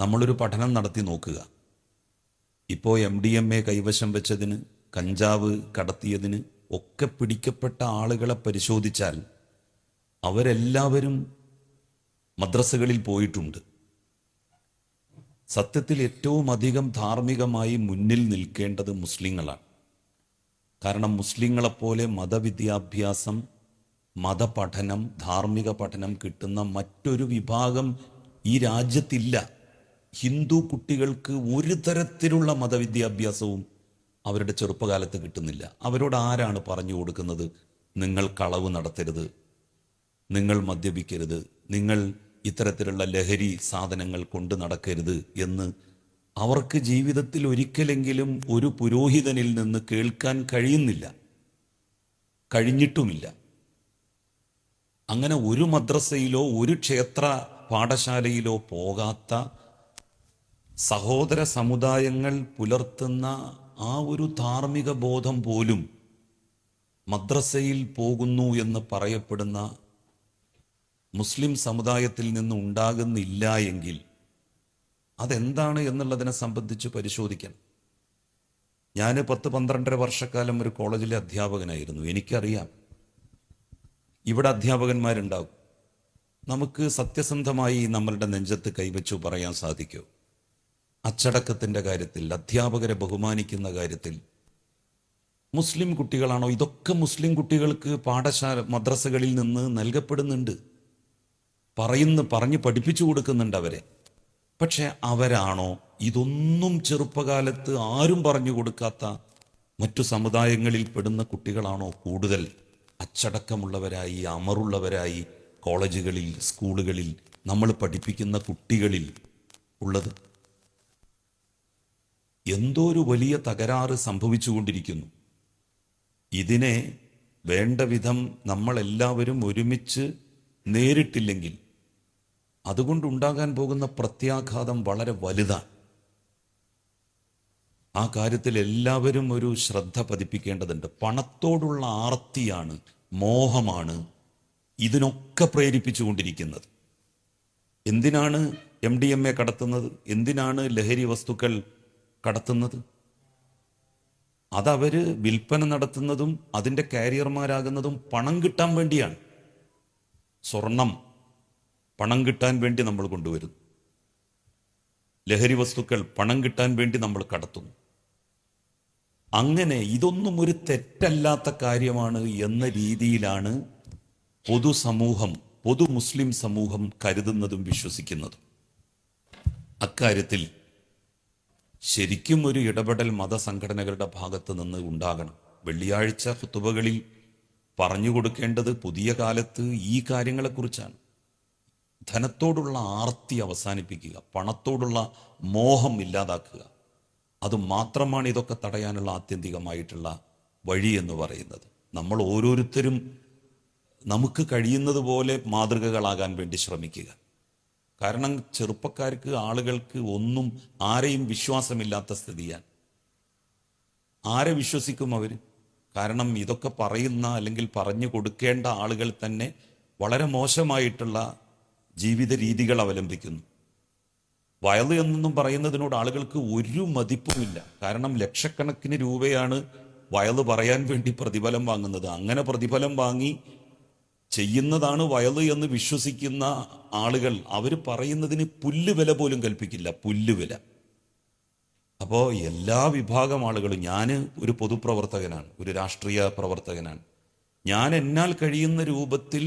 നമ്മളൊരു പഠനം നടത്തി നോക്കുക. ഇപ്പോൾ MDMA കൈവശം വെച്ചതിന്, കഞ്ചാവ് കടത്തിയതിന് ഒക്കെ പിടിക്കപ്പെട്ട ആളുകളെ പരിശോധിച്ചാൽ അവരെല്ലാവരും മദ്രസകളിൽ പോയിട്ടുണ്ട്. സത്യത്തിൽ ഏറ്റവും അധികം ധാർമ്മികമായി മുന്നിൽ നിൽക്കേണ്ടത് മുസ്ലിങ്ങളാണ്. കാരണം മുസ്ലിങ്ങളെപ്പോലെ മതവിദ്യാഭ്യാസം, മതപഠനം, ധാർമ്മിക പഠനം കിട്ടുന്ന മറ്റൊരു വിഭാഗം ഈ രാജ്യത്തില്ല. ഹിന്ദു കുട്ടികൾക്ക് ഒരു തരത്തിലുള്ള മതവിദ്യാഭ്യാസവും അവരുടെ ചെറുപ്പകാലത്ത് കിട്ടുന്നില്ല. അവരോട് ആരാണ് പറഞ്ഞു കൊടുക്കുന്നത്, നിങ്ങൾ കളവ് നടത്തരുത്, നിങ്ങൾ മദ്യപിക്കരുത്, നിങ്ങൾ ഇത്തരത്തിലുള്ള ലഹരി സാധനങ്ങൾ കൊണ്ട് നടക്കരുത് എന്ന് അവർക്ക് ജീവിതത്തിൽ ഒരിക്കലെങ്കിലും ഒരു പുരോഹിതനിൽ നിന്ന് കേൾക്കാൻ കഴിയുന്നില്ല, കഴിഞ്ഞിട്ടുമില്ല. അങ്ങനെ ഒരു മദ്രസയിലോ ഒരു ക്ഷേത്ര പാഠശാലയിലോ പോകാത്ത സഹോദര സമുദായങ്ങൾ പുലർത്തുന്ന ആ ഒരു ധാർമ്മിക ബോധം പോലും മദ്രസയിൽ പോകുന്നു എന്ന് പറയപ്പെടുന്ന മുസ്ലിം സമുദായത്തിൽ നിന്ന് ഉണ്ടാകുന്നില്ല എങ്കിൽ അതെന്താണ് എന്നുള്ളതിനെ സംബന്ധിച്ച് പരിശോധിക്കണം. ഞാൻ 10-12 വർഷക്കാലം ഒരു കോളേജിലെ അധ്യാപകനായിരുന്നു. എനിക്കറിയാം ഇവിടെ അധ്യാപകന്മാരുണ്ടാകും. നമുക്ക് സത്യസന്ധമായി നമ്മളുടെ നെഞ്ചത്ത് കൈവച്ചു പറയാൻ സാധിക്കൂ, അച്ചടക്കത്തിൻ്റെ കാര്യത്തിൽ, അധ്യാപകരെ ബഹുമാനിക്കുന്ന കാര്യത്തിൽ മുസ്ലിം കുട്ടികളാണോ? ഇതൊക്കെ മുസ്ലിം കുട്ടികൾക്ക് പാഠശാല മദ്രസകളിൽ നിന്ന് നൽകപ്പെടുന്നുണ്ട്, പറഞ്ഞ് പഠിപ്പിച്ചു കൊടുക്കുന്നുണ്ട് അവരെ. പക്ഷെ അവരാണോ? ഇതൊന്നും ചെറുപ്പകാലത്ത് ആരും പറഞ്ഞു കൊടുക്കാത്ത മറ്റു സമുദായങ്ങളിൽ പെടുന്ന കുട്ടികളാണോ കൂടുതൽ അച്ചടക്കമുള്ളവരായി, അമറുള്ളവരായി കോളേജുകളിൽ, സ്കൂളുകളിൽ നമ്മൾ പഠിപ്പിക്കുന്ന കുട്ടികളിൽ ഉള്ളത്? എന്തോ ഒരു വലിയ തകരാറ് സംഭവിച്ചുകൊണ്ടിരിക്കുന്നു. ഇതിനെ വേണ്ട വിധം നമ്മളെല്ലാവരും ഒരുമിച്ച് നേരിട്ടില്ലെങ്കിൽ അതുകൊണ്ടുണ്ടാകാൻ പോകുന്ന പ്രത്യാഘാതം വളരെ വലുതാണ്. ആ കാര്യത്തിൽ എല്ലാവരും ഒരു ശ്രദ്ധ പതിപ്പിക്കേണ്ടതുണ്ട്. പണത്തോടുള്ള ആർത്തിയാണ്, മോഹമാണ് ഇതിനൊക്കെ പ്രേരിപ്പിച്ചുകൊണ്ടിരിക്കുന്നത്. എന്തിനാണ് MDMA കടത്തുന്നത്? എന്തിനാണ് ലഹരി വസ്തുക്കൾ കടത്തുന്നത്? അതവര് വിൽപ്പന നടത്തുന്നതും അതിൻ്റെ കാരിയർമാരാകുന്നതും പണം കിട്ടാൻ വേണ്ടിയാണ്. സ്വർണം പണം കിട്ടാൻ വേണ്ടി നമ്മൾ കൊണ്ടുവരുന്നു, ലഹരി വസ്തുക്കൾ പണം കിട്ടാൻ വേണ്ടി നമ്മൾ കടത്തുന്നു. അങ്ങനെ ഇതൊന്നും ഒരു തെറ്റല്ലാത്ത കാര്യമാണ് എന്ന രീതിയിലാണ് പൊതുസമൂഹം, പൊതു മുസ്ലിം സമൂഹം കരുതുന്നതും വിശ്വസിക്കുന്നതും. അക്കാര്യത്തിൽ ശരിക്കും ഒരു ഇടപെടൽ മതസംഘടനകളുടെ ഭാഗത്ത് നിന്ന് ഉണ്ടാകണം. വെള്ളിയാഴ്ച ഖുതുബകളിൽ പറഞ്ഞു കൊടുക്കേണ്ടത് പുതിയ കാലത്ത് ഈ കാര്യങ്ങളെക്കുറിച്ചാണ്. ധനത്തോടുള്ള ആർത്തി അവസാനിപ്പിക്കുക, പണത്തോടുള്ള മോഹം ഇല്ലാതാക്കുക. അതുമാത്രമാണ് ഇതൊക്കെ തടയാനുള്ള ആത്യന്തികമായിട്ടുള്ള വഴി എന്ന് പറയുന്നത്. നമ്മൾ ഓരോരുത്തരും നമുക്ക് കഴിയുന്നത് പോലെ മാതൃകകളാകാൻ വേണ്ടി ശ്രമിക്കുക. കാരണം ചെറുപ്പക്കാർക്ക്, ആളുകൾക്ക് ഒന്നും ആരെയും വിശ്വാസമില്ലാത്ത സ്ഥിതിയാണ്. ആരെ വിശ്വസിക്കും അവർ? കാരണം ഇതൊക്കെ പറയുന്ന അല്ലെങ്കിൽ പറഞ്ഞു കൊടുക്കേണ്ട ആളുകൾ തന്നെ വളരെ മോശമായിട്ടുള്ള ജീവിത രീതികൾ അവലംബിക്കുന്നു. വയല് എന്നൊന്നും പറയുന്നതിനോട് ആളുകൾക്ക് ഒരു മതിപ്പുമില്ല. കാരണം ലക്ഷക്കണക്കിന് രൂപയാണ് വയല് പറയാൻ വേണ്ടി പ്രതിഫലം വാങ്ങുന്നത്. അങ്ങനെ പ്രതിഫലം വാങ്ങി ചെയ്യുന്നതാണ് വയല് എന്ന് വിശ്വസിക്കുന്ന ആളുകൾ, അവർ പറയുന്നതിന് പുല്ലുവില പോലും കൽപ്പിക്കില്ല, പുല്ലുവില. അപ്പോൾ എല്ലാ വിഭാഗം ആളുകളും, ഞാൻ ഒരു പൊതുപ്രവർത്തകനാണ്, ഒരു രാഷ്ട്രീയ പ്രവർത്തകനാണ്, ഞാൻ എന്നാൽ കഴിയുന്ന രൂപത്തിൽ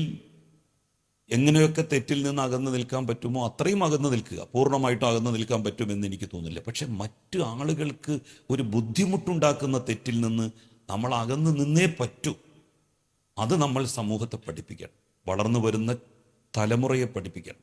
എങ്ങനെയൊക്കെ തെറ്റിൽ നിന്ന് അകന്നു നിൽക്കാൻ പറ്റുമോ അത്രയും അകന്നു നിൽക്കുക. പൂർണ്ണമായിട്ടും അകന്നു നിൽക്കാൻ പറ്റുമെന്ന് എനിക്ക് തോന്നുന്നില്ല. പക്ഷെ മറ്റു ആളുകൾക്ക് ഒരു ബുദ്ധിമുട്ടുണ്ടാക്കുന്ന തെറ്റിൽ നിന്ന് നമ്മൾ അകന്നു നിന്നേ പറ്റൂ. അത് നമ്മൾ സമൂഹത്തെ പഠിപ്പിക്കണം, വളർന്നു വരുന്ന തലമുറയെ പഠിപ്പിക്കണം.